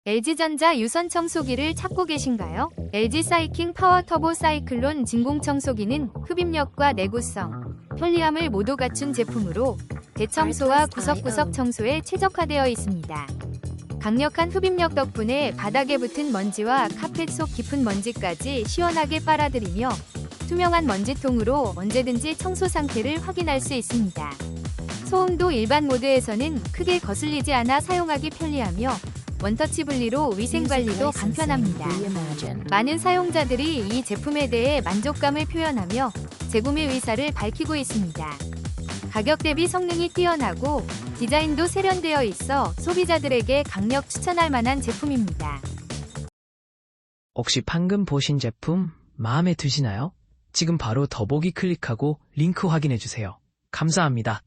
LG전자 유선 청소기를 찾고 계신가요? LG 사이킹 파워 터보 사이클론 진공 청소기는 흡입력과 내구성, 편리함을 모두 갖춘 제품으로 대청소와 구석구석 청소에 최적화되어 있습니다. 강력한 흡입력 덕분에 바닥에 붙은 먼지와 카펫 속 깊은 먼지까지 시원하게 빨아들이며 투명한 먼지통으로 언제든지 청소 상태를 확인할 수 있습니다. 소음도 일반 모드에서는 크게 거슬리지 않아 사용하기 편리하며 원터치 분리로 위생관리도 간편합니다. 많은 사용자들이 이 제품에 대해 만족감을 표현하며 재구매 의사를 밝히고 있습니다. 가격 대비 성능이 뛰어나고 디자인도 세련되어 있어 소비자들에게 강력 추천할 만한 제품입니다. 혹시 방금 보신 제품 마음에 드시나요? 지금 바로 더보기 클릭하고 링크 확인해주세요. 감사합니다.